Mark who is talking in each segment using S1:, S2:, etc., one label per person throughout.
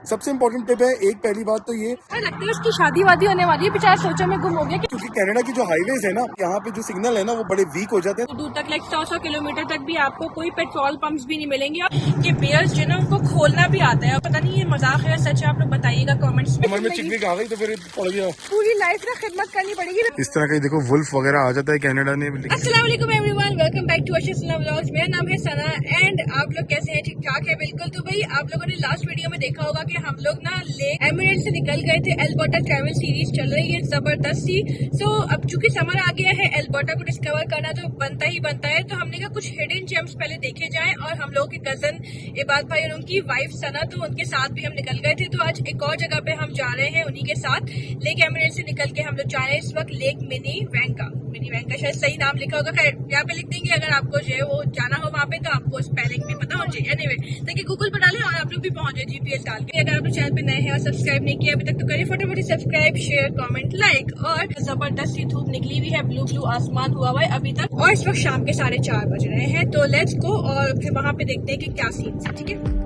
S1: सबसे important tip है, एक पहली बात तो ये
S2: लगता है उसकी शादी वादी होने वाली है, बेचारा सोचो में गुम हो गया।
S1: क्योंकि कनाडा की जो हाईवेज है ना, यहाँ पे जो सिग्नल है ना वो बड़े वीक हो जाते हैं।
S2: दूर तक 100 किलोमीटर तक भी आपको कोई पेट्रोल पंप्स भी नहीं मिलेंगे। ये बेयर्स जो ना उनको खोलना भी आता है, पता नहीं ये मजाक है सच है, आप लोग बताइएगा कमेंट्स में।
S1: मन में चिकनी आ गई तो फिर पड़ गया।
S2: पूरी लाइफ ना खिदमत करनी पड़ेगी।
S1: इस तरह का देखो वुल्फ वगैरह आ जाता है कनाडा में।
S2: अस्सलाम वालेकुम everyone, welcome back to Arshad Sana vlogs. मेरा नाम है सना एंड आप लोग कैसे हैं? ठीक ठाक है बिल्कुल। तो भाई आप लोगों ने लास्ट वीडियो में देखा होगा कि हम लोग ना लेक एमिरेट्स से निकल गए थे। एल्बर्टा ट्रैवल सीरीज चल रही है जबरदस्त सी। सो अब चूंकि समर आ गया है, एल्बर्टा को डिस्कवर करना तो बनता ही बनता है। तो हमने कहा कुछ हिडन जेम्स पहले देखे जाएं, और हम लोग के कजन इबाद भाई और उनकी वाइफ सना, तो उनके साथ भी हम निकल गए थे। तो आज एक और जगह पे हम जा रहे हैं उन्हीं के साथ। लेक एमिरेट्स से निकल के हम लोग जा रहे हैं इस वक्त लेक मिनी वैंका शायद सही नाम लिखा होगा, खैर यहाँ पे लिख देंगे। अगर आपको जो है वो जाना हो वहाँ पे तो आपको स्पेलिंग भी पता होना चाहिए। एनीवे, ताकि गूगल पर डालें और आप लोग भी पहुंच जाए जीपीएस डाल के। अगर आप चैनल पे नए हैं और सब्सक्राइब नहीं किया अभी तक तो करिए फटाफट सब्सक्राइब, शेयर, कमेंट, लाइक। और जबरदस्त सी धूप निकली हुई है, ब्लू आसमान हुआ हुआ है अभी तक, और इस वक्त शाम के 4:30 बज रहे हैं। तो लेट्स गो और फिर वहाँ पे देखते हैं कि क्या सीन है। ठीक है।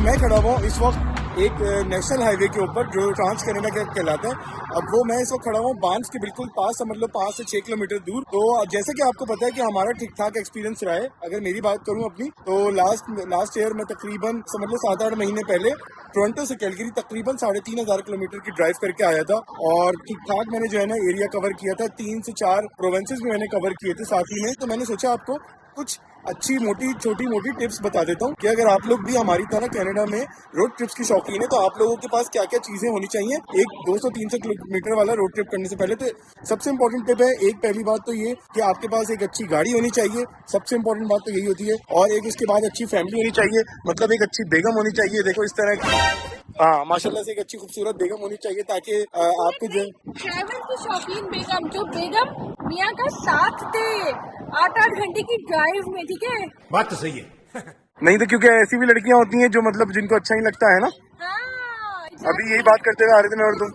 S1: मैं खड़ा हुआ इस वक्त एक नेशनल हाईवे के ऊपर जो ट्रांस कनाडा कहलाता है। अब वो मैं इस वक्त खड़ा हुआ बांस के बिल्कुल पास, समझ लो 5 से 6 किलोमीटर दूर। तो जैसे कि आपको पता है कि हमारा ठीक ठाक एक्सपीरियंस रहा है। अगर मेरी बात करूं अपनी, तो लास्ट ईयर में तकरीबन समझ लो 7-8 महीने पहले टोरंटो से कैलगरी तकरीबन 3,500 किलोमीटर की ड्राइव करके आया था, और ठीक ठाक मैंने जो है ना एरिया कवर किया था। 3 से 4 प्रोविंसेस भी मैंने कवर किए थे साथ ही में। तो मैंने सोचा आपको कुछ अच्छी मोटी छोटी मोटी टिप्स बता देता हूँ कि अगर आप लोग भी हमारी तरह कनाडा में रोड ट्रिप्स की शौकीन है तो आप लोगों के पास क्या क्या चीजें होनी चाहिए एक 200-300 किलोमीटर वाला रोड ट्रिप करने से पहले। तो सबसे इम्पोर्टेंट टिप है, एक पहली बात तो ये कि आपके पास एक अच्छी गाड़ी होनी चाहिए। सबसे इम्पोर्टेंट बात तो यही होती है। और एक उसके बाद अच्छी फैमिली होनी चाहिए, मतलब एक अच्छी बेगम होनी चाहिए। देखो इस तरह की, हाँ माशाल्लाह से एक अच्छी खूबसूरत बेगम होनी चाहिए, ताकि आपको जो
S2: ट्रैवल की शौकीन बेगम, जो बेगम मियाँ का साथ दे 8-8 घंटे की ड्राइव में। ठीक है,
S3: बात तो सही है।
S1: नहीं तो क्योंकि ऐसी भी लड़कियां होती हैं जो मतलब जिनको अच्छा नहीं लगता है ना। अभी यही बात करते हुए आ रहे थे मैं और तुम।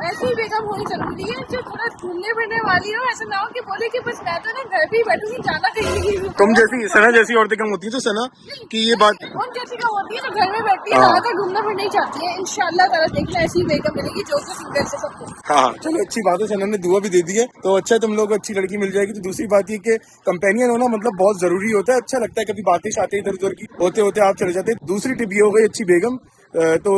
S2: ऐसी बेगम होनी जरूरी है जो थोड़ा घूमने फिरने वाली हो। ऐसा ना हो कि बोले कि बस मैं तो ना घर पे ही बैठूंगी, जाना कहीं नहीं।
S1: तुम जैसी सना जैसी औरतें कम होती है तो सना की ये बात
S2: उन जैसी कम होती है तो घर में बैठती है, ज्यादातर घूमना फिरना ही चाहती है। इंशाल्लाह ताला देखना ऐसी बेगम मिलेगी जो कि सिंगल से सबको।
S1: हाँ चलो अच्छी बात है, सना ने दुआ भी दे दी है तो अच्छा है, तुम लोग अच्छी लड़की मिल जाएगी। तो दूसरी बात ये कि कंपेनियन होना मतलब बहुत जरूरी होता है। अच्छा लगता है, कभी बातें शातें इधर उधर की होते होते आप चले जाते। दूसरी टिप ये हो गई अच्छी बेगम। तो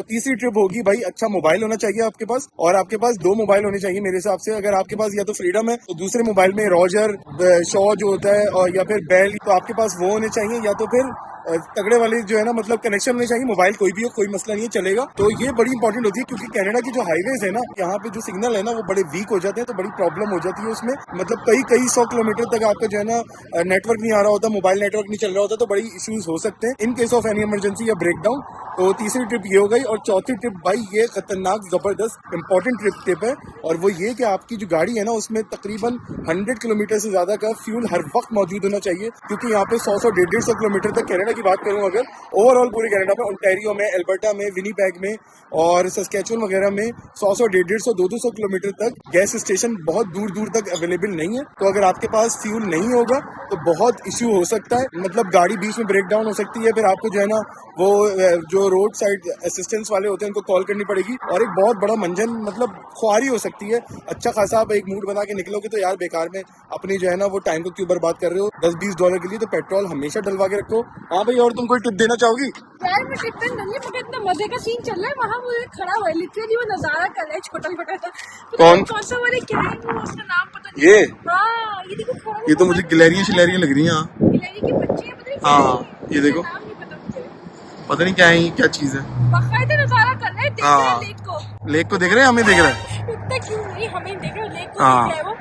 S1: तीसरी ट्रिप होगी भाई, अच्छा मोबाइल होना चाहिए आपके पास, और आपके पास 2 मोबाइल होने चाहिए मेरे हिसाब से। अगर आपके पास या तो फ्रीडम है तो दूसरे मोबाइल में रॉजर शॉ जो होता है, और या फिर बेल, तो आपके पास वो होने चाहिए। या तो फिर तगड़े वाले जो है ना मतलब कनेक्शन होने चाहिए। मोबाइल कोई भी हो, कोई मसला नहीं है, चलेगा। तो ये बड़ी इंपॉर्टेंट होती है क्योंकि कनाडा की जो हाईवेज है ना, यहाँ पे जो सिग्नल है ना वो बड़े वीक हो जाते हैं, तो बड़ी प्रॉब्लम हो जाती है उसमें। मतलब कई 100 किलोमीटर तक आपका जो है ना नेटवर्क नहीं आ रहा होता, मोबाइल नेटवर्क नहीं चल रहा होता, तो बड़ी इश्यूज हो सकते हैं in case of any emergency या ब्रेकडाउन। तो तीसरी ट्रिप ये हो गई। और चौथी ट्रिप भाई ये खतरनाक जबरदस्त इंपॉर्टेंट ट्रिप है, और वो ये कि आपकी जो गाड़ी है ना उसमें तकरीबन 100 किलोमीटर से ज्यादा का फ्यूल हर वक्त मौजूद होना चाहिए। क्योंकि यहाँ पे 100-150 किलोमीटर तक, कनाडा की बात करूँ अगर ओवरऑल पूरे कनाडा में, ओंटारियो में, एल्बर्टा में, विनीपेग में और सस्कैचुअन वगैरह में 100-150-200 किलोमीटर तक गैस स्टेशन बहुत दूर दूर तक अवेलेबल नहीं है। तो अगर आपके पास फ्यूल नहीं होगा तो बहुत इश्यू हो सकता है, मतलब गाड़ी बीच में ब्रेक डाउन हो सकती है। फिर आपको जो है ना वो जो रोड साइड असिस्टेंस वाले होते हैं उनको कॉल करनी पड़ेगी, और एक बहुत बड़ा मंजन मतलब ख्वारी हो सकती है। अच्छा खासा आप एक मूड बना के निकलोगे तो यार बेकार में अपनी जो है ना वो टाइम को क्यों बर्बाद कर रहे हो $10-20 के लिए। तो पेट्रोल हमेशा डलवा के रखो। हाँ भाई, और तुम कोई टिप देना चाहोगी?
S2: यार मैं टिप नहीं, मुझे इतना मजे का सीन चल रहा है वहाँ, मुझे खड़ा हुआ है लिटरली, वो नजारा कर रहा है छोटा छोटा। कौन सा वाले क्या है वो, उसका नाम पता नहीं।
S1: ये
S2: हाँ ये देखो,
S1: ये तो मुझे गिलहरियां शिलहरियां लग रही हैं।
S2: गिलहरी के बच्चे हैं, पता नहीं।
S1: हाँ ये देखो,
S2: नाम नहीं पता मुझे,
S1: पता नहीं क्या है ये, क्या चीज है।
S2: बाकायदा नजारा कर रहा है, देख रहा है लेक को।
S1: लेक को देख रहे हैं, हमें देख रहा है।
S2: इतना क्यों नहीं, हमें देख रहा है लेक को,
S1: हाँ।
S2: देख रहा है वो।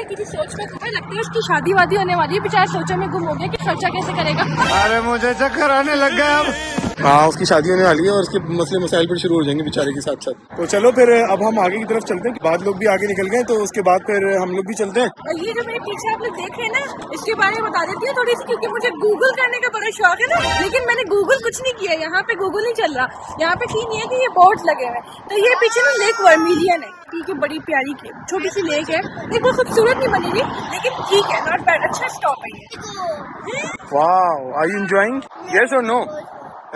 S2: किसी सोच में खड़ा लगता है उसकी शादी वादी होने वाली है, बेचारा सोचों में गुम हो गया कि खर्चा कैसे करेगा।
S1: अरे मुझे चक्कर आने लग गया अब। हाँ, उसकी शादी होने वाली है और उसके मसले मसाइल फिर शुरू हो जाएंगे बेचारे के साथ साथ। तो चलो फिर अब हम आगे की तरफ चलते हैं, बाद लोग भी आगे निकल गए तो उसके बाद फिर हम लोग भी चलते हैं।
S2: और ये जो मेरे पीछे आप लोग देख रहे हैं ना, इसके बारे में बता देती हूँ थोड़ी सी, क्योंकि मुझे गूगल करने का बड़ा शौक है ना, लेकिन मैंने गूगल कुछ नहीं किया। यहाँ पे गूगल नहीं चल रहा। यहाँ पे सीन ये है कि ये बोर्ड लगे हुए हैं। तो ये पीछे ना लेक वर्मिलियन है, ठीक है, बड़ी प्यारी छोटी सी लेक है, एक बहुत खूबसूरत नहीं बनी हुई, लेकिन ठीक है, नॉट बैड, अच्छा स्टॉप है ये।
S1: Wow, are you enjoying? Yes और नो?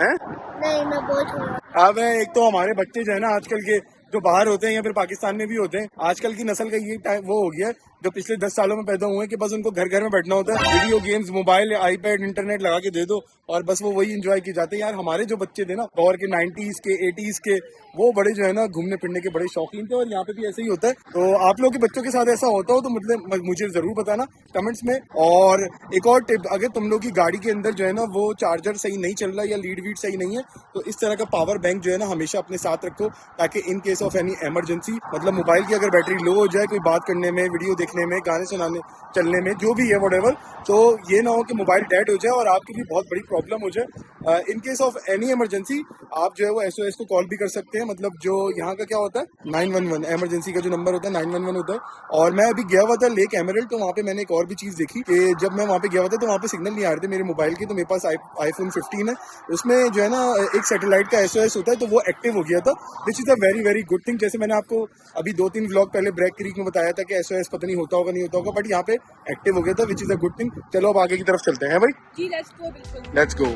S1: हैं?
S3: नहीं, मैं बहुत हूँ।
S1: अब एक तो हमारे बच्चे जो है ना आजकल के, जो बाहर होते हैं या फिर पाकिस्तान में भी होते हैं, आजकल की नस्ल का ये टाइम वो हो गया है जो पिछले 10 सालों में पैदा हुए हैं कि बस उनको घर घर में बैठना होता है, video games, mobile, iPad, internet लगा के दे दो और बस वो वही एंजॉय की जाते हैं। यार हमारे जो बच्चे थे ना दौर के 90s के 80s के, वो बड़े जो है ना घूमने फिरने के बड़े शौकीन थे और यहाँ पे भी ऐसे ही होता है। तो आप लोग के बच्चों के साथ ऐसा होता हो तो मतलब मुझे जरूर बताना कमेंट्स में। और एक और टिप, अगर तुम लोग की गाड़ी के अंदर जो है ना वो चार्जर सही नहीं चल रहा या लीड वीड सही नहीं है तो इस तरह का पावर बैंक जो है ना हमेशा अपने साथ रखो, ताकि in case of any emergency, मतलब मोबाइल की अगर बैटरी लो हो जाए, कोई बात करने में, वीडियो देखने में, गाने सुनाने चलने में, जो भी है व्हाटएवर, तो ये ना हो कि मोबाइल डेड हो जाए और आपकी भी बहुत बड़ी प्रॉब्लम हो जाए। In case of any emergency आप जो है वो SOS को कॉल भी कर सकते हैं। मतलब जो यहाँ का क्या होता है 911, इमरजेंसी का जो नंबर होता है 911 होता है। और मैं अभी गया हुआ था लेक एमरल्ड, तो वहाँ पे मैंने एक और भी चीज देखी कि जब मैं वहाँ पे गया हुआ था तो वहाँ पे सिग्नल नहीं आ रहे थे मेरे मोबाइल के। तो मेरे पास iPhone 15 है, उसमें जो है ना एक सैटेलाइट का SOS होता है, तो वो एक्टिव हो गया था, which is a very very good thing. जैसे मैंने आपको अभी 2-3 व्लॉग पहले ब्रेक क्रीक में बताया था कि SOS पता नहीं होता होगा नहीं होता होगा, बट यहाँ पे एक्टिव हो गया था, which is a good thing. चलो अब आगे की तरफ चलते हैं भाई।
S2: जी लेट्स गो, बिल्कुल
S1: लेट्स गो।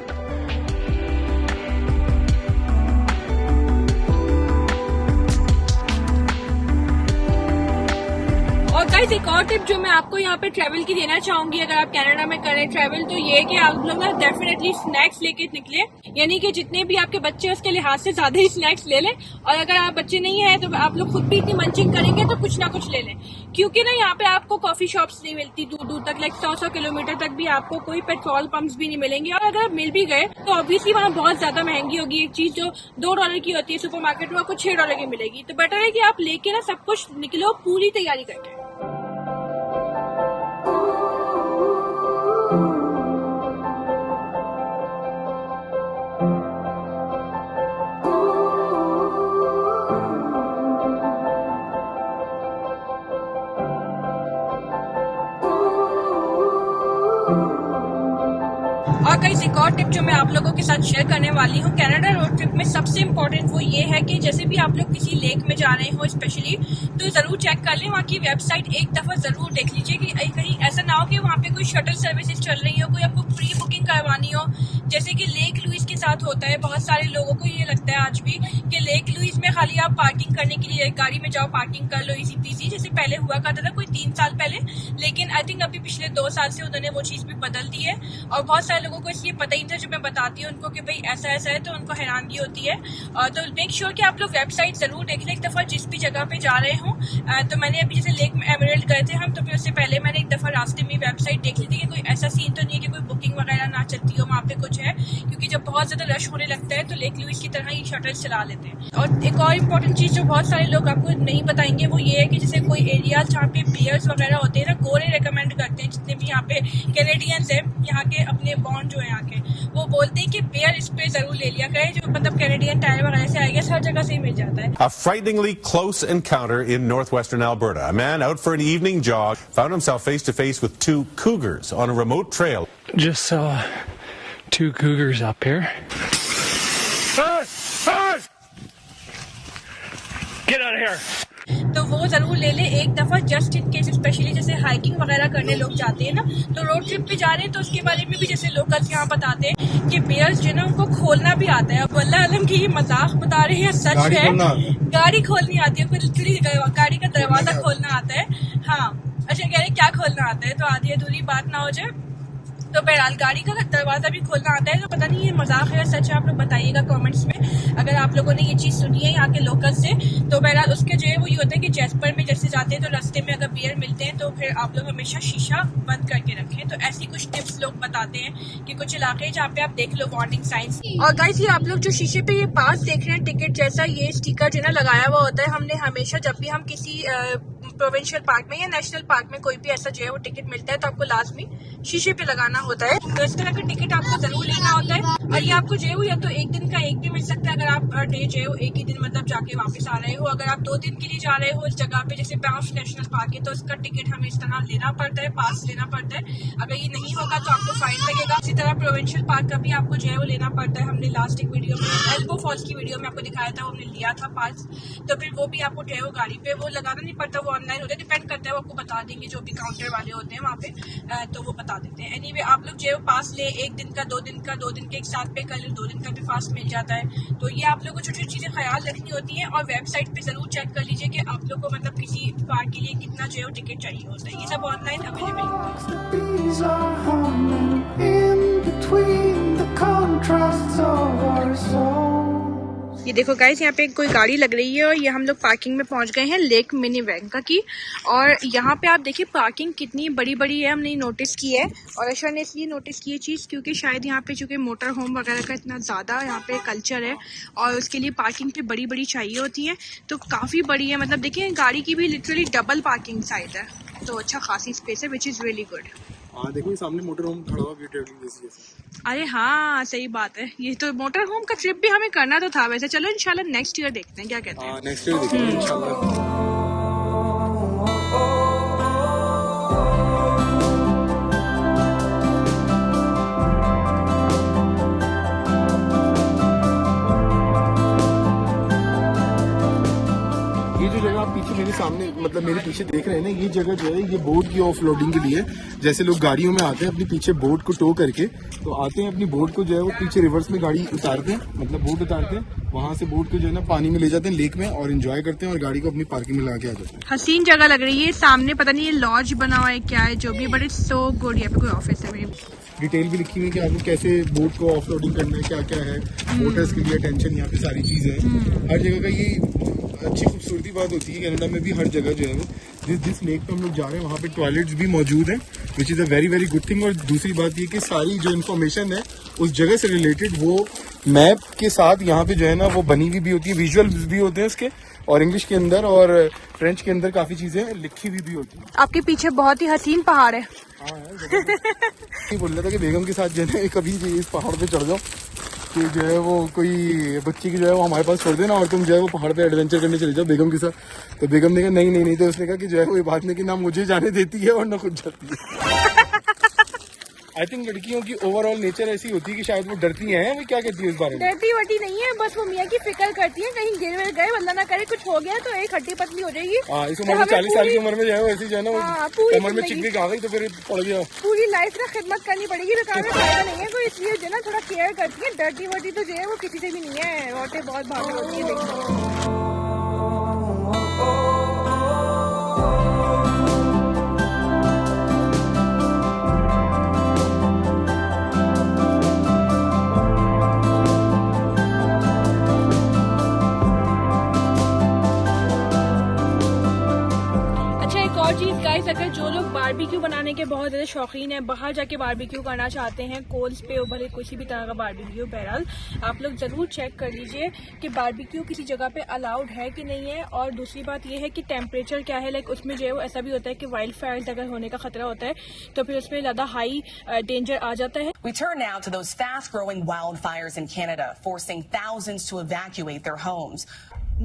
S2: और गाइस एक और टिप जो मैं आपको यहाँ पे ट्रैवल की देना चाहूंगी, अगर आप कनाडा में करें ट्रैवल, तो ये कि आप लोग ना डेफिनेटली स्नैक्स लेके निकले, यानी कि जितने भी आपके बच्चे उसके लिहाज से ज्यादा ही स्नैक्स ले लें। और अगर आप बच्चे नहीं है तो आप लोग खुद भी इतनी मंचिंग करेंगे तो कुछ ना कुछ ले लें, क्योंकि ना यहाँ पे आपको कॉफी शॉप्स नहीं मिलती दूर दूर तक, लाइक 100 किलोमीटर तक भी आपको कोई पेट्रोल पंप्स भी नहीं मिलेंगे। और अगर आप मिल भी गए तो ऑब्वियसली वहाँ बहुत ज्यादा महंगी होगी। एक चीज जो $2 की होती है सुपरमार्केट में आपको $6 की मिलेगी। तो बेटर है कि आप लेके ना सब कुछ निकलो पूरी तैयारी करके। और गाइस एक और टिप जो मैं आप लोगों के साथ शेयर करने वाली हूँ कनाडा रोड ट्रिप में, सबसे इम्पोर्टेंट वो ये है कि जैसे भी आप लोग किसी लेक में जा रहे हो स्पेशली, तो जरूर चेक कर लें वहाँ की वेबसाइट, एक दफा जरूर देख लीजिए कि कहीं ऐसा ना हो कि वहाँ पे कोई शटल सर्विसेज चल रही हो, कोई आपको प्री बुकिंग करवानी हो, जैसे कि लेक लुइस के साथ होता है। बहुत सारे लोगों को ये लगता है आज भी कि लेक लुइस में खाली आप पार्किंग करने के लिए गाड़ी में जाओ, पार्किंग कर लो इजी पीजी, जैसे पहले हुआ करता था कोई 3 साल पहले, लेकिन आई थिंक अभी पिछले 2 साल से उन्होंने वो चीज भी बदल दी है। और बहुत सारे लोगों को इसलिए पता ही नहीं था, जब मैं बताती हूँ उनको कि भाई ऐसा ऐसा है तो उनको हैरानगी होती है। तो मेक श्योर कि आप लोग वेबसाइट जरूर देख लें एक दफा जिस भी जगह पे जा रहे हों। तो मैंने अभी जैसे लेक में एमरल्ड गए थे हम, तो फिर उससे पहले मैंने एक दफा रास्ते में वेबसाइट देख ली थी कि कोई ऐसा सीन तो नहीं है कि कोई बुकिंग वगैरह ना चलती हो वहाँ पे कुछ है, क्योंकि जब बहुत ज्यादा रश होने लगता है तो लेक लुइस की तरह ही शटल चला लेते हैं। और एक और इम्पोर्टेंट चीज जो बहुत सारे लोग आपको नहीं बताएंगे वो ये है कि जैसे कोई एरिया जहाँ पे बियर्स वगैरह होते हैं ना, गोरे रिकमेंड करते हैं जितने भी यहाँ पे कैनेडियंस है, यहाँ के अपने बॉन्ड जो है यहाँ के, वो बोलते हैं कि बियर स्प्रे जरूर ले लिया करें, जो मतलब कैनेडियन टायर वगैरह से आएगा, हर जगह से ही मिल जाता है।
S4: A frighteningly close encounter in northwestern Alberta. A man out for an evening jog found himself face to face with 2 cougars on a remote trail.
S5: Just saw 2 cougars up here. Get out of here!
S2: तो वो जरूर ले ले एक दफा, just in case, specially जैसे hiking वगैरह करने लोग जाते हैं ना, तो रोड ट्रिप पे जा रहे हैं तो उसके बारे में भी जैसे लोकल्स यहाँ बताते हैं कि बियर्स जो है ना उनको खोलना भी आता है। अब अल्लाह आलम की ये मजाक बता रहे हैं, सच है, गाड़ी खोलनी आती है, लिटरली गाड़ी का दरवाजा खोलना आता है। हाँ अच्छा, कह रहे क्या खोलना आता है, तो आधी अधूरी बात ना हो जाए। तो बहरहाल गाड़ी का दरवाजा भी खोलना आता है। तो पता नहीं ये मजाक है या सच है, आप लोग बताइएगा कमेंट्स में अगर आप लोगों ने ये चीज सुनी है यहाँ के लोकल से। तो बहरहाल उसके जो है वो ये होता है कि जैसपर में जैसे जाते हैं तो रास्ते में अगर बियर मिलते हैं तो फिर आप लोग हमेशा शीशा बंद करके रखें। तो ऐसी कुछ टिप्स लोग बताते हैं कि कुछ इलाके जहाँ पे आप देख लो वार्निंग साइंस। और गाइस ये आप लोग जो शीशे पे ये पास देख रहे हैं टिकट जैसा, ये स्टिकर जो है ना लगाया हुआ होता है। हमने हमेशा जब भी हम किसी प्रोविंशियल पार्क में या नेशनल पार्क में कोई भी ऐसा जो है वो टिकट मिलता है तो आपको लाजमी शीशे पे लगाना होता है। तो इस तरह का टिकट आपको जरूर लेना होता है और ये आपको जो है वो या तो एक दिन का एक भी मिल सकता है अगर आप हर डे जो है वो एक ही दिन मतलब जाके वापस आ रहे हो। अगर आप 2 दिन के लिए जा रहे हो इस जगह पे जैसे बैंफ नेशनल पार्क है तो इसका टिकट हमें इस तरह लेना पड़ता है, पास लेना पड़ता है। अगर ये नहीं होगा तो आपको फाइन लगेगा। इसी तरह प्रोविंशियल पार्क का भी आपको जो है वो लेना पड़ता है। हमने लास्ट एक वीडियो में एल्बो फॉल्स की वीडियो में आपको दिखाया था, हमने लिया था पास, तो फिर वो भी आपको जो है वो गाड़ी पे वो लगाना नहीं पड़ता, वो ऑनलाइन होता है, डिपेंड करता है, वो आपको बता देंगे जो भी काउंटर वाले होते हैं वहाँ पे, तो वो बता देते हैं। एनीवे आप लोग जो है पास ले 1 दिन का 2 दिन का 2 दिन के एक साथ पे कर ले, 2 दिन का भी पास मिल जाता है। तो ये आप लोग को छोटी छोटी चीजें ख्याल रखनी होती है और वेबसाइट पे जरूर चेक कर लीजिए कि आप लोग को मतलब किसी पार्क के लिए कितना जो है वो टिकट चाहिए होता है। ये सब ऑनलाइन अवेलेबल होता है।
S3: Bees are humming in between the contrasts of our souls.
S2: ये देखो गाइस, यहाँ पे कोई गाड़ी लग रही है और ये हम लोग पार्किंग में पहुंच गए हैं लेक मिनी वैंका की। और यहाँ पे आप देखिए पार्किंग कितनी बड़ी बड़ी है, हमने नोटिस की है। और अशर ने इसलिए नोटिस की ये चीज़ क्योंकि शायद यहाँ पे चूँकि मोटर होम वगैरह का इतना ज़्यादा यहाँ पे कल्चर है और उसके लिए पार्किंग पे बड़ी बड़ी चाहिए होती है, तो काफ़ी बड़ी है। मतलब देखिए गाड़ी की भी लिटरली डबल पार्किंग साइड है, तो अच्छा खासी स्पेस है, विच इज़ रियली गुड।
S1: हाँ देखो ये सामने मोटर होम खड़ा हुआ व्यू ट्रेवलिंग जैसी।
S2: अरे हाँ सही बात है, ये तो मोटर होम का ट्रिप भी हमें करना तो था वैसे। चलो इंशाल्लाह नेक्स्ट ईयर देखते हैं क्या कहते हैं।
S1: नेक्स्ट ईयर देखेंगे इंशाल्लाह। ये जो जगह आप पीछे मेरे सामने मतलब मेरे पीछे देख रहे हैं ना, ये जगह जो है ये बोट की ऑफ लोडिंग के लिए, जैसे लोग गाड़ियों में आते हैं अपने पीछे बोट को टो करके, तो आते हैं अपनी बोट को जो है वो पीछे रिवर्स में गाड़ी उतारते हैं, मतलब बोट उतारते हैं, वहां से बोट को जो है ना पानी में ले जाते हैं लेक में और एंजॉय करते हैं और गाड़ी को अपनी पार्किंग में लगा के आ जाते हैं।
S2: हसीन जगह लग रही है, सामने पता नहीं ये लॉज बना हुआ है क्या है जो भी, बट इट्स सो गुड। यहाँ पे कोई ऑफिस है मेरी।
S1: डिटेल भी लिखी हुई है कि आपको कैसे बोट को ऑफ लोडिंग करना है, क्या क्या है, मोटर्स के लिए टेंशन, यहाँ पे सारी चीजें हैं। हर जगह का ये अच्छी खूबसूरती बात होती है कनाडा में भी, हर जगह जो है वो जिस लेक पे हम लोग जा रहे हैं वहाँ पे टॉयलेट्स भी मौजूद हैं, which is a very very good thing. और दूसरी बात ये कि सारी जो इन्फॉर्मेशन है उस जगह से रिलेटेड वो मैप के साथ यहाँ पे जो है ना वो बनी हुई भी होती है, विजुअल्स भी होते हैं उसके, और इंग्लिश के अंदर और फ्रेंच के अंदर काफी चीजें लिखी हुई भी होती है।
S2: आपके पीछे बहुत ही हसीन पहाड़ है।
S1: हाँ है, बोल रहा था कि बेगम के साथ जो है कभी इस पहाड़ पे चढ़ जाओ कि जो है वो कोई बच्ची की जो है वो हमारे पास छोड़ देना और तुम जो है वो पहाड़ पे एडवेंचर करने चले जाओ बेगम के साथ। तो बेगम ने कहा नहीं, तो उसने कहा कि जो है वो ये बात नहीं कि ना मुझे जाने देती है और ना खुद जाती है। आई थिंक लड़कियों की ओवरऑल नेचर ऐसी होती है कि शायद वो डरती हैं। वो क्या कहती है इस बारे में?
S2: डरती वटी नहीं है, बस वो मियाँ की फिक्र करती है कहीं गिर विर गए, वल्ला ना करे कुछ हो गया तो एक हड्डी पतली हो जाएगी।
S1: हाँ, इस उम्र में 40 साल की उम्र में जो है वैसे जो है ना कमर में चिकनी आ गई तो फिर पड़ गया।
S2: पूरी लाइफ ना खिदमत करनी पड़ेगी, बेकार में फायदा नहीं है कोई, इसलिए जो है ना थोड़ा केयर करती है। डरती वटी तो जो है वो किसी से भी नहीं है, औरतें बहुत भागी होती है देखो। गाइस अगर जो लोग बारबेक्यू बनाने के बहुत ज्यादा शौकीन हैं, बाहर जाके बारबेक्यू करना चाहते हैं कोल्स पे और भले किसी भी तरह का बारबेक्यू, बहरहाल आप लोग जरूर चेक कर लीजिए कि बारबेक्यू किसी जगह पे अलाउड है कि नहीं है। और दूसरी बात ये है कि टेम्परेचर क्या है, लाइक उसमें जो है वो ऐसा भी होता है कि वाइल्ड फायर्स अगर होने का खतरा होता है तो फिर उसमें ज्यादा हाई डेंजर आ जाता है।
S6: We turn now to those fast-growing wildfires in Canada, forcing thousands to evacuate their homes.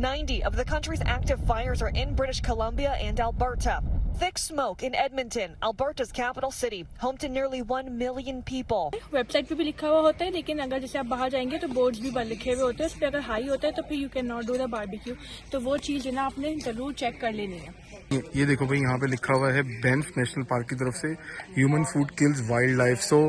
S7: 90 of the country's active fires are in British Columbia and Alberta. Thick smoke in Edmonton, Alberta's capital city, home to nearly 1 million people.
S2: Website पे भी लिखा हुआ होता है, लेकिन अगर जैसे आप बाहर जाएंगे तो बोर्ड्स भी लिखे हुए होते हैं, उस पर अगर हाई होता है तो फिर you can not do the barbecue. तो वो चीज़ है ना आपने जरूर चेक कर लेनी है।
S1: ये देखो भाई यहाँ पे लिखा हुआ है बैंफ नेशनल पार्क की तरफ से human food kills wildlife. So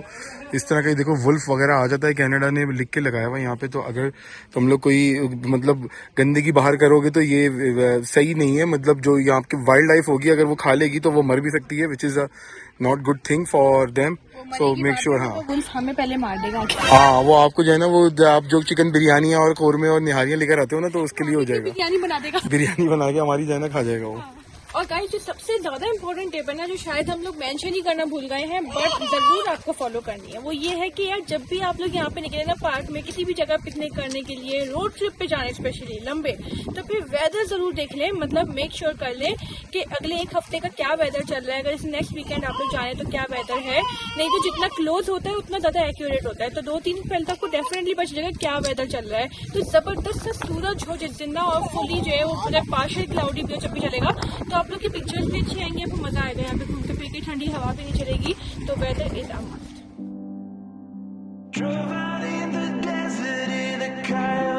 S1: इस तरह का देखो वुल्फ वगैरह आ जाता है, कनाडा ने लिख के लगाया हुआ यहाँ पे। तो अगर तुम लोग कोई मतलब गंदगी बाहर करोगे तो ये सही नहीं है, मतलब जो यहाँ की वाइल्ड लाइफ होगी अगर वो खा लेगी तो वो मर भी सकती है, which is a not good thing for them. So make sure. हाँ
S2: वुल्फ हमें पहले मार देगा।
S1: हाँ वो आपको जो है ना वो आप जो चिकन बिरयानी और कौरमे और निहारियां लेकर आते हो ना तो उसके लिए हो जाएगा,
S2: बिरयानी बना देगा,
S1: बिरयानी बना के हमारी जो है ना खा जाएगा वो।
S2: और गाइस जो सबसे ज्यादा इंपॉर्टेंट टिप है ना, जो शायद हम लोग मेंशन ही करना भूल गए हैं बट जरूर आपको फॉलो करनी है, वो ये है कि यार जब भी आप लोग यहाँ पे निकले ना पार्क में किसी भी जगह पिकनिक करने के लिए, रोड ट्रिप पे जाने स्पेशली लंबे, तो फिर वेदर जरूर देख लें, मतलब मेक श्योर कर लें कि अगले एक हफ्ते का क्या वेदर चल रहा है। अगर इस नेक्स्ट वीकेंड आप लोग जाए तो क्या वेदर है, नहीं तो जितना क्लोज होता है उतना ज्यादा एक्यूरेट होता है। तो 2-3 पहले तक को डेफिनेटली पता चलेगा क्या वेदर चल रहा है। तो जबरदस्त सा सूरज हो जिस दिन ना, और फुली जो है वो पूरा पार्शियल क्लाउडी भी हो जब भी चलेगा, तो आप लोग की पिक्चर्स भी अच्छी आएंगे, आपको मजा आएगा यहाँ पे घूमते फिर, ठंडी हवा भी नहीं चलेगी। तो weather is a must.
S3: Drove out in the desert in a car.